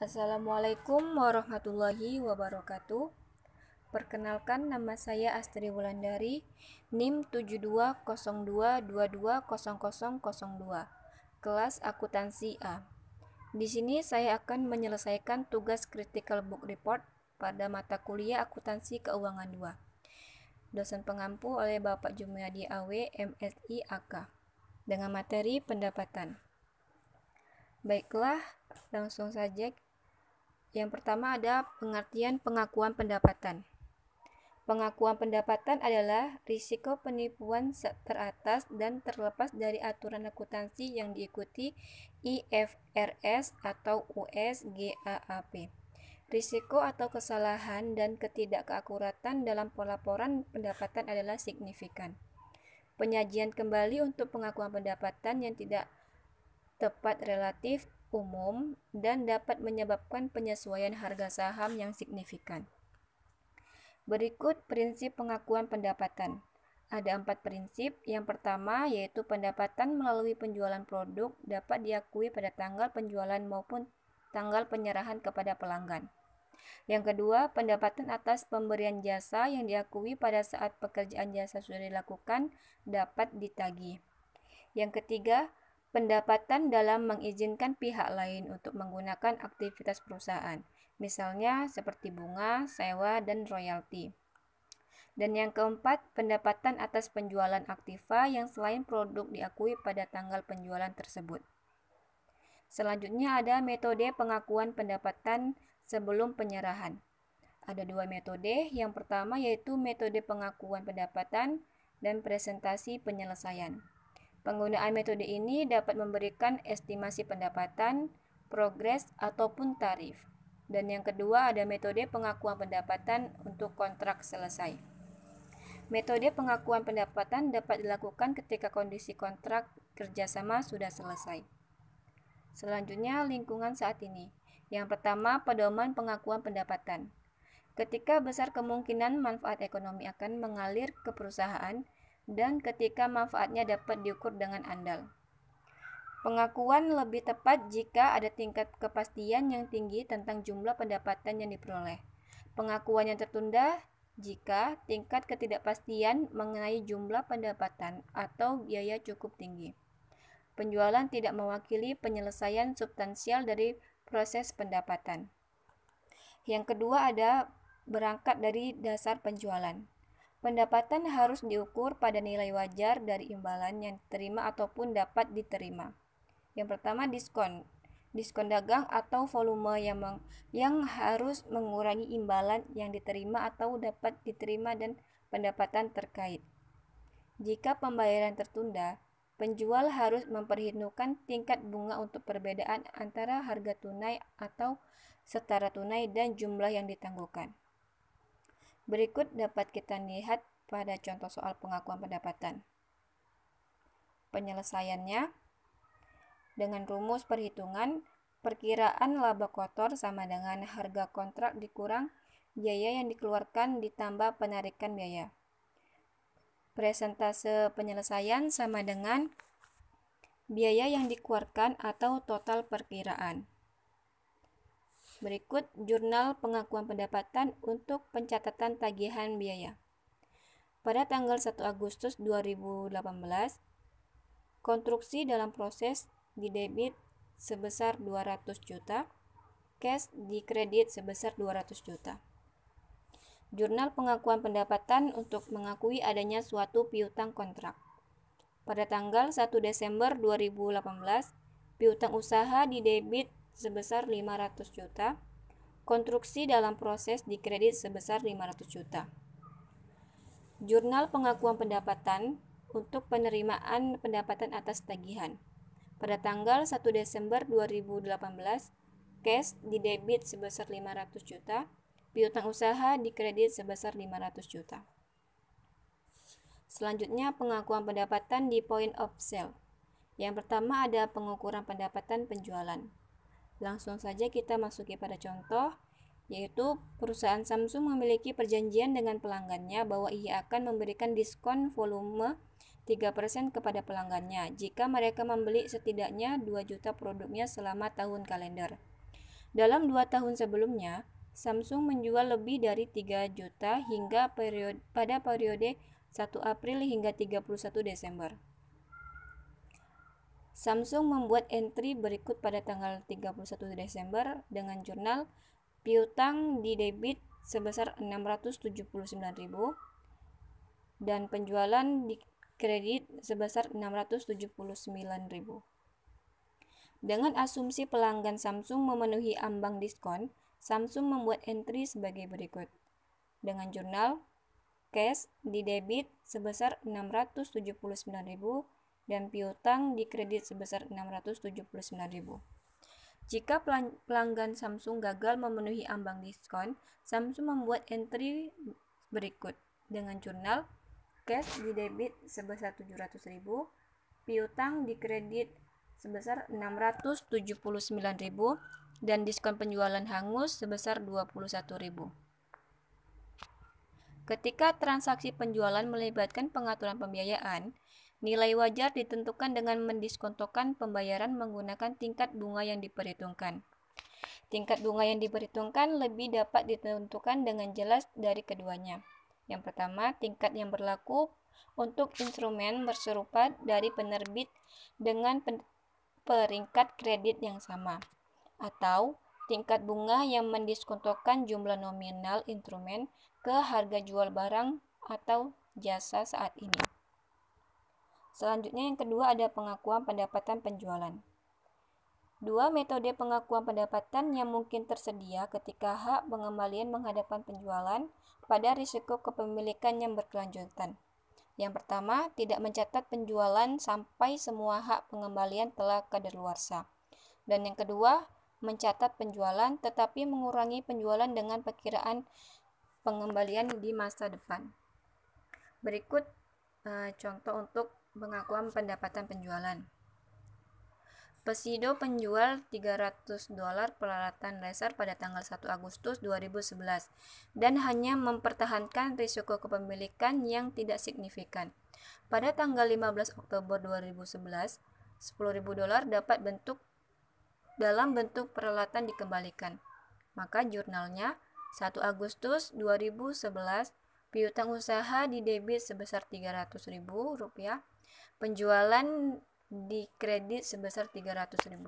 Assalamualaikum warahmatullahi wabarakatuh. Perkenalkan, nama saya Astri Wulandari, NIM 7202220002, kelas akuntansi A. Di sini saya akan menyelesaikan tugas Critical Book Report pada mata kuliah Akuntansi Keuangan 2. Dosen pengampu oleh Bapak Jumiadi AW, MSI AK, dengan materi pendapatan. Baiklah, langsung saja. Yang pertama ada pengertian pengakuan pendapatan. Pengakuan pendapatan adalah risiko penipuan teratas dan terlepas dari aturan akuntansi yang diikuti IFRS atau US GAAP. Risiko atau kesalahan dan ketidakakuratan dalam pelaporan pendapatan adalah signifikan. Penyajian kembali untuk pengakuan pendapatan yang tidak tepat relatif umum dan dapat menyebabkan penyesuaian harga saham yang signifikan. Berikut prinsip pengakuan pendapatan. Ada 4 prinsip. Yang pertama yaitu pendapatan melalui penjualan produk dapat diakui pada tanggal penjualan maupun tanggal penyerahan kepada pelanggan. Yang kedua, pendapatan atas pemberian jasa yang diakui pada saat pekerjaan jasa sudah dilakukan dapat ditagih. Yang ketiga, pendapatan dalam mengizinkan pihak lain untuk menggunakan aktivitas perusahaan, misalnya seperti bunga, sewa, dan royalti. Dan yang keempat, pendapatan atas penjualan aktiva yang selain produk diakui pada tanggal penjualan tersebut. Selanjutnya ada metode pengakuan pendapatan sebelum penyerahan. Ada 2 metode. Yang pertama yaitu metode pengakuan pendapatan dan presentasi penyelesaian. Penggunaan metode ini dapat memberikan estimasi pendapatan, progres, ataupun tarif. Dan yang kedua ada metode pengakuan pendapatan untuk kontrak selesai. Metode pengakuan pendapatan dapat dilakukan ketika kondisi kontrak kerjasama sudah selesai. Selanjutnya, lingkungan saat ini. Yang pertama, pedoman pengakuan pendapatan. Ketika besar kemungkinan manfaat ekonomi akan mengalir ke perusahaan, dan ketika manfaatnya dapat diukur dengan andal. Pengakuan lebih tepat jika ada tingkat kepastian yang tinggi tentang jumlah pendapatan yang diperoleh. Pengakuan yang tertunda jika tingkat ketidakpastian mengenai jumlah pendapatan atau biaya cukup tinggi. Penjualan tidak mewakili penyelesaian substansial dari proses pendapatan. Yang kedua ada berangkat dari dasar penjualan. Pendapatan harus diukur pada nilai wajar dari imbalan yang diterima ataupun dapat diterima. Yang pertama, diskon. Diskon dagang atau volume yang harus mengurangi imbalan yang diterima atau dapat diterima dan pendapatan terkait. Jika pembayaran tertunda, penjual harus memperhitungkan tingkat bunga untuk perbedaan antara harga tunai atau setara tunai dan jumlah yang ditangguhkan. Berikut dapat kita lihat pada contoh soal pengakuan pendapatan. Penyelesaiannya dengan rumus perhitungan, perkiraan laba kotor sama dengan harga kontrak dikurang biaya yang dikeluarkan ditambah penarikan biaya. Persentase penyelesaian sama dengan biaya yang dikeluarkan atau total perkiraan. Berikut jurnal pengakuan pendapatan untuk pencatatan tagihan biaya. Pada tanggal 1 Agustus 2018, konstruksi dalam proses didebit sebesar 200 juta, cash dikredit sebesar 200 juta. Jurnal pengakuan pendapatan untuk mengakui adanya suatu piutang kontrak. Pada tanggal 1 Desember 2018, piutang usaha didebit sebesar 500 juta, konstruksi dalam proses dikredit sebesar 500 juta. Jurnal pengakuan pendapatan untuk penerimaan pendapatan atas tagihan. Pada tanggal 1 Desember 2018, cash didebit sebesar 500 juta, piutang usaha dikredit sebesar 500 juta. Selanjutnya pengakuan pendapatan di point of sale. Yang pertama ada pengukuran pendapatan penjualan. Langsung saja kita masuki pada contoh, yaitu perusahaan Samsung memiliki perjanjian dengan pelanggannya bahwa ia akan memberikan diskon volume 3% kepada pelanggannya jika mereka membeli setidaknya 2 juta produknya selama tahun kalender. Dalam 2 tahun sebelumnya, Samsung menjual lebih dari 3 juta hingga pada periode 1 April hingga 31 Desember. Samsung membuat entry berikut pada tanggal 31 Desember dengan jurnal piutang di debit sebesar 679.000 dan penjualan di kredit sebesar 679.000. Dengan asumsi pelanggan Samsung memenuhi ambang diskon, Samsung membuat entry sebagai berikut. Dengan jurnal cash di debit sebesar 679.000 dan piutang di kredit sebesar 679.000. Jika pelanggan Samsung gagal memenuhi ambang diskon, Samsung membuat entry berikut. Dengan jurnal cash di debit sebesar 700.000, piutang di kredit sebesar 679.000 dan diskon penjualan hangus sebesar 21.000. Ketika transaksi penjualan melibatkan pengaturan pembiayaan, nilai wajar ditentukan dengan mendiskontokan pembayaran menggunakan tingkat bunga yang diperhitungkan. Tingkat bunga yang diperhitungkan lebih dapat ditentukan dengan jelas dari keduanya. Yang pertama, tingkat yang berlaku untuk instrumen berserupa dari penerbit dengan peringkat kredit yang sama, atau tingkat bunga yang mendiskontokan jumlah nominal instrumen ke harga jual barang atau jasa saat ini. Selanjutnya yang kedua ada pengakuan pendapatan penjualan. Dua metode pengakuan pendapatan yang mungkin tersedia ketika hak pengembalian menghadapkan penjualan pada risiko kepemilikan yang berkelanjutan. Yang pertama, tidak mencatat penjualan sampai semua hak pengembalian telah kadaluarsa. Dan yang kedua, mencatat penjualan tetapi mengurangi penjualan dengan perkiraan pengembalian di masa depan. Berikut contoh untuk pengakuan pendapatan penjualan. Pesido penjual $300 peralatan laser pada tanggal 1 Agustus 2011 dan hanya mempertahankan risiko kepemilikan yang tidak signifikan. Pada tanggal 15 Oktober 2011, $10.000 dapat dalam bentuk peralatan dikembalikan. Maka jurnalnya 1 Agustus 2011, piutang usaha di debit sebesar $300.000, penjualan di kredit sebesar $300.000.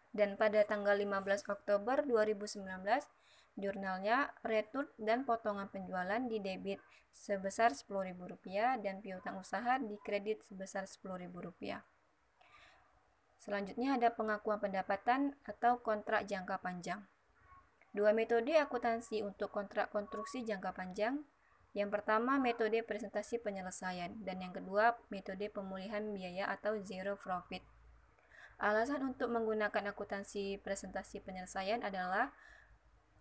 Dan pada tanggal 15 Oktober 2019, jurnalnya retur dan potongan penjualan di debit sebesar $10.000 dan piutang usaha di kredit sebesar $10.000. Selanjutnya ada pengakuan pendapatan atau kontrak jangka panjang. Dua metode akuntansi untuk kontrak konstruksi jangka panjang. Yang pertama, metode presentasi penyelesaian, dan yang kedua, metode pemulihan biaya atau zero profit. Alasan untuk menggunakan akuntansi presentasi penyelesaian adalah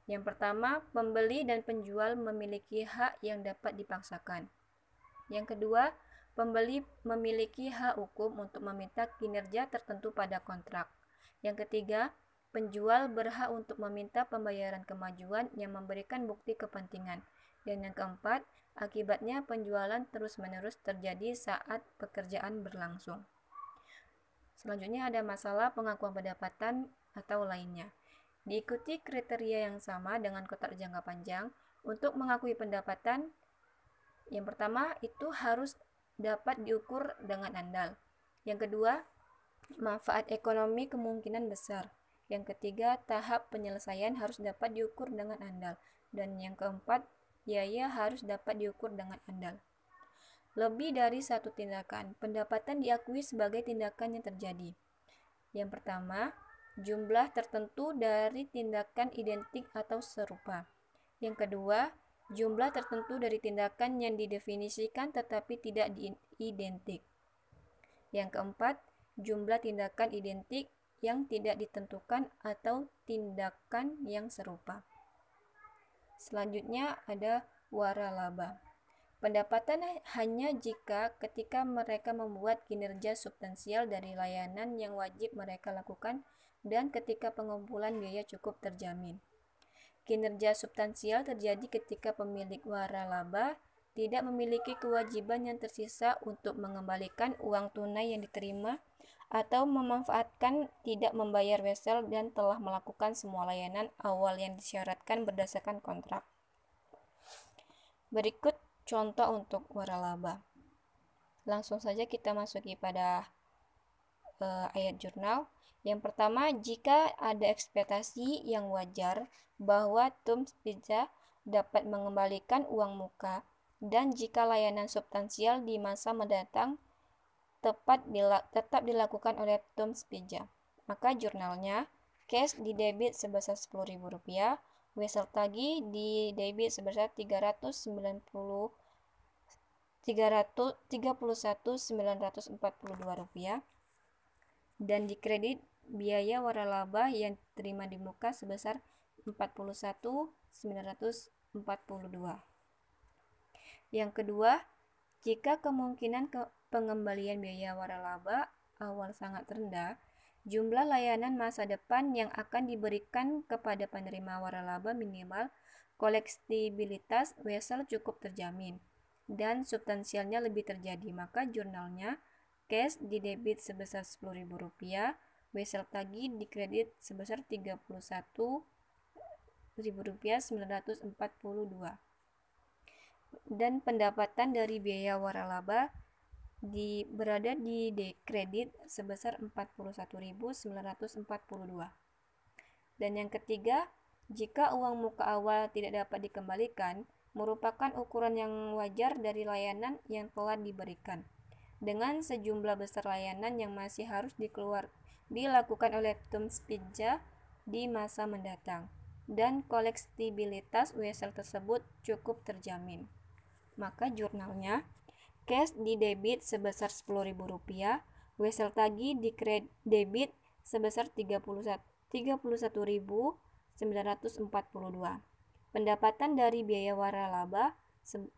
yang pertama, pembeli dan penjual memiliki hak yang dapat dipaksakan. Yang kedua, pembeli memiliki hak hukum untuk meminta kinerja tertentu pada kontrak. Yang ketiga, penjual berhak untuk meminta pembayaran kemajuan yang memberikan bukti kepentingan. Dan yang keempat, akibatnya penjualan terus-menerus terjadi saat pekerjaan berlangsung. Selanjutnya ada masalah pengakuan pendapatan atau lainnya. Diikuti kriteria yang sama dengan kontrak jangka panjang untuk mengakui pendapatan. Yang pertama, itu harus dapat diukur dengan andal. Yang kedua, manfaat ekonomi kemungkinan besar. Yang ketiga, tahap penyelesaian harus dapat diukur dengan andal. Dan yang keempat, biaya harus dapat diukur dengan andal. Lebih dari satu tindakan, pendapatan diakui sebagai tindakan yang terjadi. Yang pertama, jumlah tertentu dari tindakan identik atau serupa. Yang kedua, jumlah tertentu dari tindakan yang didefinisikan tetapi tidak identik. Yang keempat, jumlah tindakan identik yang tidak ditentukan atau tindakan yang serupa. Selanjutnya ada waralaba. Pendapatan hanya jika ketika mereka membuat kinerja substansial dari layanan yang wajib mereka lakukan dan ketika pengumpulan biaya cukup terjamin. Kinerja substansial terjadi ketika pemilik waralaba tidak memiliki kewajiban yang tersisa untuk mengembalikan uang tunai yang diterima atau memanfaatkan tidak membayar wesel dan telah melakukan semua layanan awal yang disyaratkan berdasarkan kontrak. Berikut contoh untuk waralaba. Langsung saja kita masuki pada ayat jurnal. Yang pertama, jika ada ekspektasi yang wajar bahwa Tums Pizza dapat mengembalikan uang muka, dan jika layanan substansial di masa mendatang tetap dilakukan oleh Tums Pizza, maka jurnalnya cash di debit sebesar Rp10.000, wesel tagih di debit sebesar Rp31.942, dan di kredit biaya waralaba yang terima di muka sebesar Rp41.942. Yang kedua, jika kemungkinan pengembalian biaya waralaba awal sangat rendah, jumlah layanan masa depan yang akan diberikan kepada penerima waralaba minimal kolektibilitas wesel cukup terjamin, dan substansialnya lebih terjadi, maka jurnalnya cash di debit sebesar Rp10.000, wesel tagih di kredit sebesar Rp31.942, dan pendapatan dari biaya waralaba berada di kredit sebesar Rp41.942. Dan yang ketiga, jika uang muka awal tidak dapat dikembalikan, merupakan ukuran yang wajar dari layanan yang telah diberikan, dengan sejumlah besar layanan yang masih harus dilakukan oleh Tums Pizza di masa mendatang, dan kolektibilitas wesel tersebut cukup terjamin, maka jurnalnya cash di debit sebesar Rp10.000, wesel tagih di debit sebesar Rp31.942, pendapatan dari biaya waralaba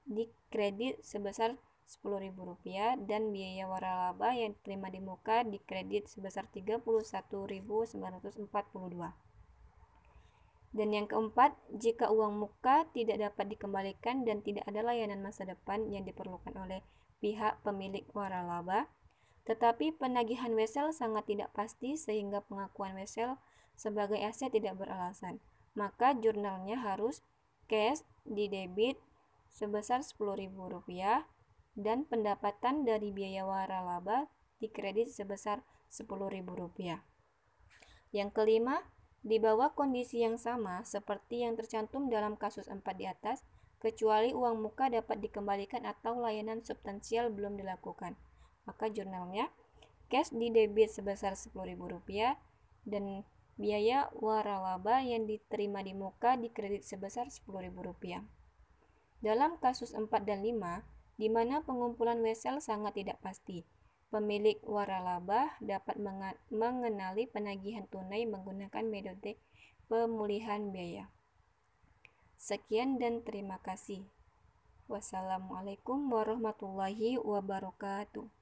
di kredit sebesar Rp10.000, dan biaya waralaba yang diterima di muka di kredit sebesar Rp31.942. Dan yang keempat, jika uang muka tidak dapat dikembalikan dan tidak ada layanan masa depan yang diperlukan oleh pihak pemilik waralaba, tetapi penagihan wesel sangat tidak pasti sehingga pengakuan wesel sebagai aset tidak beralasan, maka jurnalnya harus cash di debit sebesar Rp10.000 dan pendapatan dari biaya waralaba di kredit sebesar Rp10.000. Yang kelima, di bawah kondisi yang sama seperti yang tercantum dalam kasus 4 di atas, kecuali uang muka dapat dikembalikan atau layanan substansial belum dilakukan, maka jurnalnya cash di debit sebesar Rp10.000 dan biaya waralaba yang diterima di muka di kredit sebesar Rp10.000. Dalam kasus 4 dan 5, di mana pengumpulan wesel sangat tidak pasti, pemilik waralaba dapat mengenali penagihan tunai menggunakan metode pemulihan biaya. Sekian dan terima kasih. Wassalamualaikum warahmatullahi wabarakatuh.